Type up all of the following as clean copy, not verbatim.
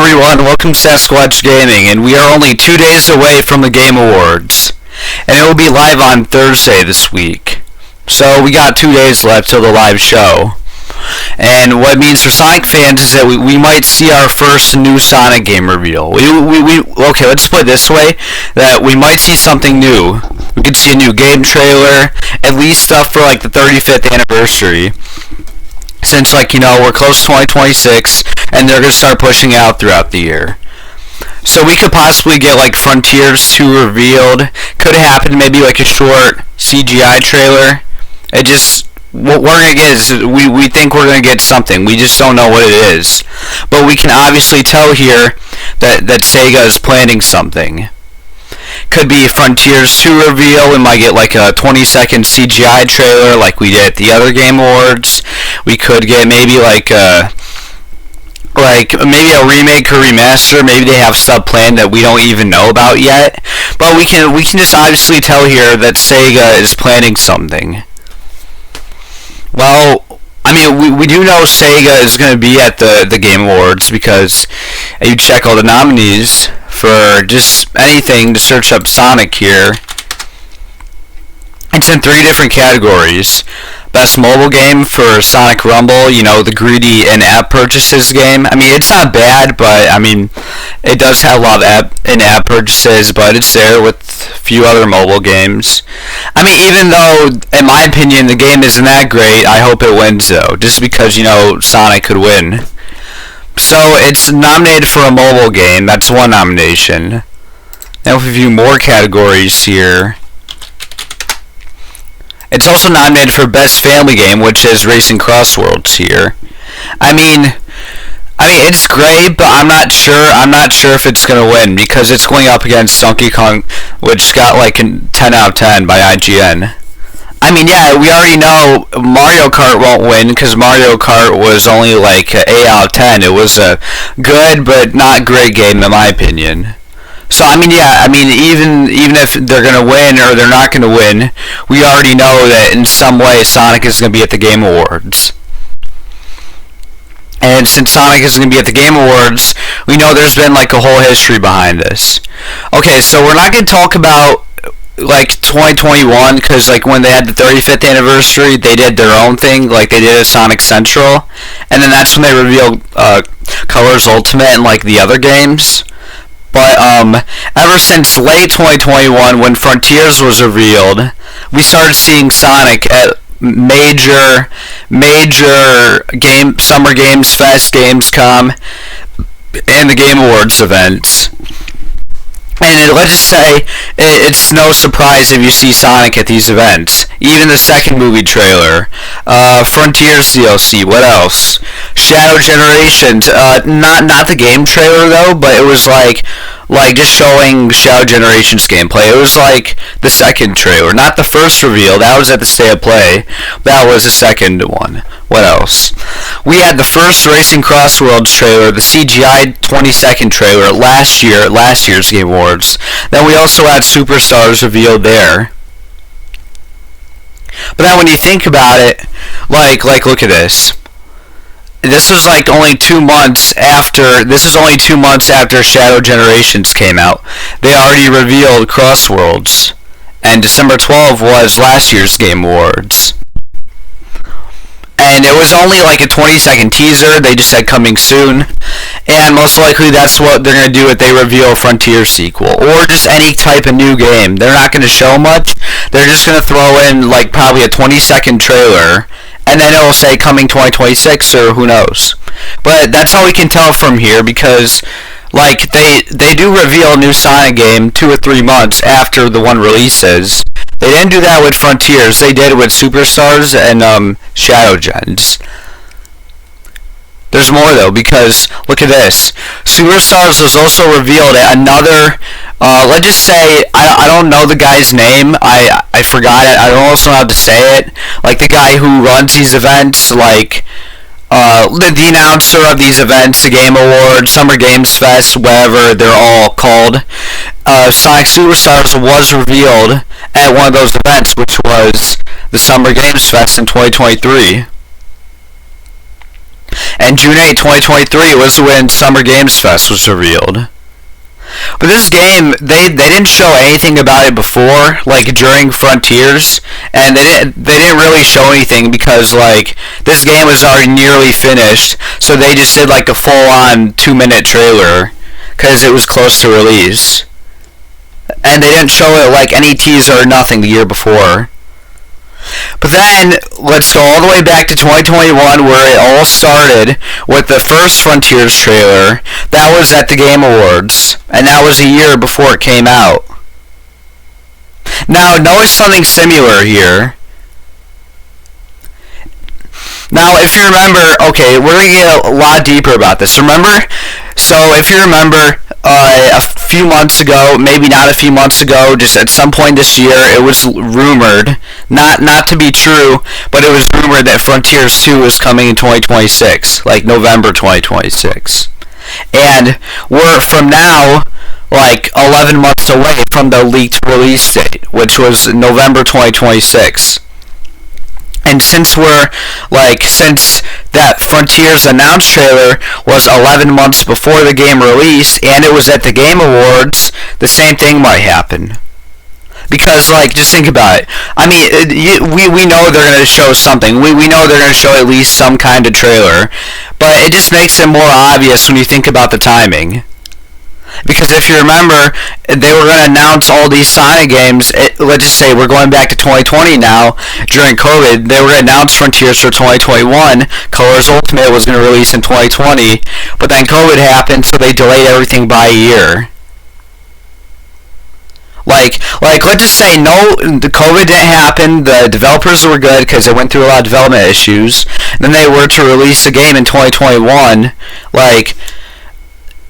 everyone, welcome to Sasquatch Gaming, and we are only 2 days away from the Game Awards, and it will be live on Thursday this week. So we got 2 days left till the live show. And what it means for Sonic fans is that we might see our first new Sonic game reveal. Okay, let's put it this way, that we might see something new. We could see a new game trailer, at least stuff for like the 35th anniversary. Since, we're close to 2026, and they're going to start pushing out throughout the year. So we could possibly get, Frontiers 2 revealed. Could happen, maybe, a short CGI trailer. What we're going to get is, we think we're going to get something. We just don't know what it is. But we can obviously tell here that Sega is planning something. Could be Frontiers 2 reveal. We might get a 20-second CGI trailer like we did at the other Game Awards. We could get maybe maybe a remake or remaster. Maybe they have stuff planned that we don't even know about yet. But we can just obviously tell here that Sega is planning something. Well, we do know Sega is going to be at the Game Awards because you check all the nominees for just anything to search up Sonic here. It's in 3 different categories. Best mobile game for Sonic Rumble, the greedy in-app purchases game. It's not bad, but, it does have a lot of in-app purchases, but it's there with a few other mobile games. Even though, in my opinion, the game isn't that great, I hope it wins, though, just because, Sonic could win. So, it's nominated for a mobile game. That's one nomination. Now, if we view more categories here, it's also nominated for Best Family Game, which is Racing Crossworlds here. It's great, but I'm not sure if it's going to win, because it's going up against Donkey Kong, which got a 10 out of 10 by IGN. We already know Mario Kart won't win, because Mario Kart was only an 8 out of 10. It was a good, but not great game, in my opinion. So, even if they're going to win or they're not going to win, we already know that in some way Sonic is going to be at the Game Awards. And since Sonic is going to be at the Game Awards, we know there's been a whole history behind this. Okay, so we're not going to talk about 2021, because when they had the 35th anniversary, they did their own thing, they did at Sonic Central, and then that's when they revealed Colors Ultimate and the other games. But ever since late 2021, when Frontiers was revealed, we started seeing Sonic at major Summer Games Fest, Gamescom, and the Game Awards events. And let's just say, it's no surprise if you see Sonic at these events. Even the second movie trailer, Frontiers DLC, what else? Shadow Generations, not the game trailer though, but it was just showing Shadow Generations gameplay. It was the second trailer, not the first reveal. That was at the State of Play. That was the second one. What else? We had the first Racing Crossworlds trailer, the CGI 20-second trailer last year's Game Awards. Then we also had Superstars revealed there. But then when you think about it, look at this. This is only 2 months after. This is only 2 months after Shadow Generations came out. They already revealed Crossworlds, and December 12th was last year's Game Awards. And it was only a 20-second teaser. They just said coming soon. And most likely that's what they're going to do if they reveal a Frontier sequel. Or just any type of new game. They're not going to show much. They're just going to throw in probably a 20-second trailer. And then it'll say coming 2026 or who knows. But that's all we can tell from here, because they do reveal a new Sonic game 2 or 3 months after the one releases. They didn't do that with Frontiers. They did it with Superstars and Shadow Gens. There's more though, because look at this. Superstars was also revealed at another. Let's just say I don't know the guy's name. I forgot it. I don't also know how to say it. The guy who runs these events, the announcer of these events, the Game Awards, Summer Games Fest, whatever they're all called. Sonic Superstars was revealed at one of those events, which was the Summer Games Fest in 2023. And June 8, 2023 was when Summer Games Fest was revealed. But this game, they didn't show anything about it before, like during Frontiers, and they didn't really show anything because like this game was already nearly finished, so they just did like a full-on 2-minute trailer because it was close to release, and they didn't show it like any teaser or nothing the year before. But then, let's go all the way back to 2021 where it all started with the first Frontiers trailer. That was at the Game Awards, and that was a year before it came out. Now, notice something similar here. Now, if you remember, okay, we're going to get a lot deeper about this. Remember? So, if you remember, a few months ago, maybe not a few months ago, just at some point this year, it was rumored, not to be true, but it was rumored that Frontiers 2 was coming in 2026, like November 2026. And we're, from now, like 11 months away from the leaked release date, which was November 2026. And since that Frontiers announced trailer was 11 months before the game released, and it was at the Game Awards, the same thing might happen. Because, like, just think about it. I mean, we know they're going to show something. We know they're going to show at least some kind of trailer. But it just makes it more obvious when you think about the timing. Because if you remember, they were going to announce all these Sonic games. Let's just say we're going back to 2020 now. During COVID, they were going to announce Frontiers for 2021. Colors Ultimate was going to release in 2020. But then COVID happened, so they delayed everything by a year. Like let's just say the COVID didn't happen. The developers were good because they went through a lot of development issues. Then they were to release a game in 2021. Like,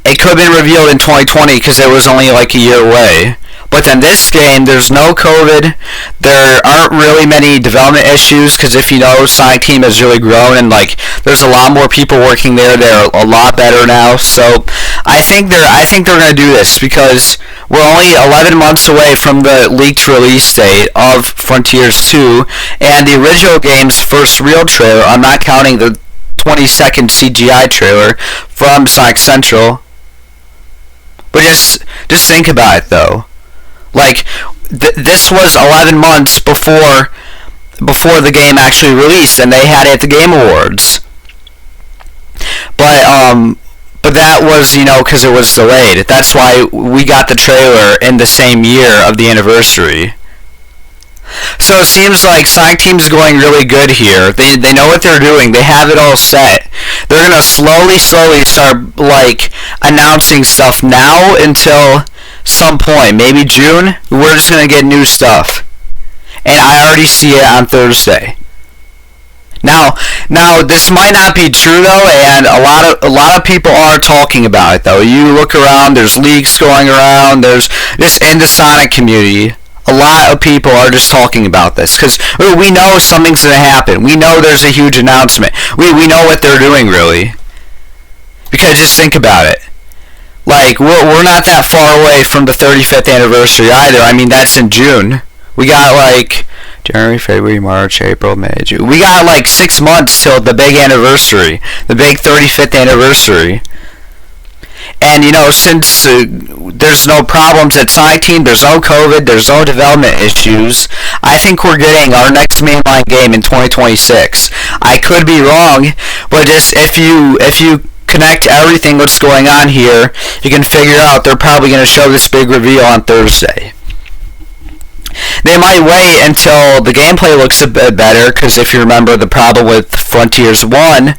it could have been revealed in 2020 because it was only like a year away. But then this game, there's no COVID. There aren't really many development issues because if you know, Sonic Team has really grown and like there's a lot more people working there. They're a lot better now. So I think they're gonna do this because we're only 11 months away from the leaked release date of Frontiers 2 and the original game's first real trailer. I'm not counting the 20-second CGI trailer from Sonic Central. But just think about it though. Like, this was 11 months before the game actually released, and they had it at the Game Awards. But that was, because it was delayed. That's why we got the trailer in the same year of the anniversary. So it seems like Sonic Team's going really good here. They know what they're doing. They have it all set. They're gonna slowly start like announcing stuff now until some point, maybe June. We're just gonna get new stuff, and I already see it on Thursday. Now this might not be true though, and a lot of people are talking about it though. You look around, there's leaks going around. There's just in the Sonic community. A lot of people are just talking about this because we know something's going to happen. We know there's a huge announcement. We know what they're doing, really. Because just think about it. Like, we're not that far away from the 35th anniversary either. I mean, that's in June. We got, like, January, February, March, April, May, June. We got, like, 6 months till the big anniversary. The big 35th anniversary. And, since there's no problems at Sonic Team, there's no COVID, there's no development issues, I think we're getting our next mainline game in 2026. I could be wrong, but just if you connect everything what's going on here, you can figure out they're probably going to show this big reveal on Thursday. They might wait until the gameplay looks a bit better, because if you remember, the problem with Frontiers 1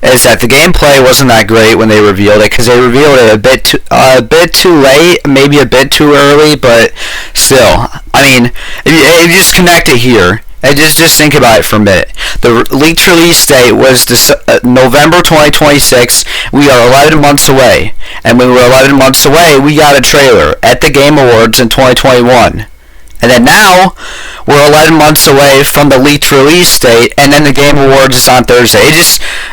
is that the gameplay wasn't that great when they revealed it, because they revealed it a bit too late, maybe a bit too early, but still. I mean, if you just connect it here, and just think about it for a minute. The leaked release date was November 2026. We are 11 months away, and when we're 11 months away, we got a trailer at the Game Awards in 2021. And then now, we're 11 months away from the leaked release date, and then the Game Awards is on Thursday.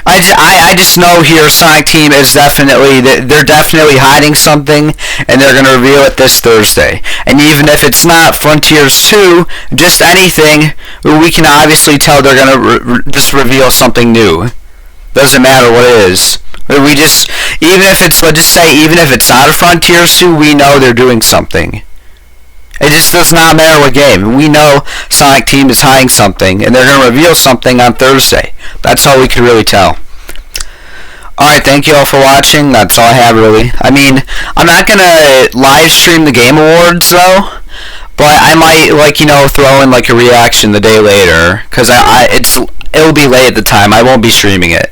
I just know here Sonic Team is they're definitely hiding something, and they're going to reveal it this Thursday. And even if it's not Frontiers 2, just anything, we can obviously tell they're going to just reveal something new. Doesn't matter what it is. We just, even if it's, let's just say, even if it's not a Frontier suit, we know they're doing something. It just does not matter what game. We know Sonic Team is hiding something, and they're going to reveal something on Thursday. That's all we can really tell. Alright, thank you all for watching. That's all I have, really. I mean, I'm not going to live stream the Game Awards, though. But I might, like, throw in, like, a reaction the day later. Because it'll be late at the time. I won't be streaming it.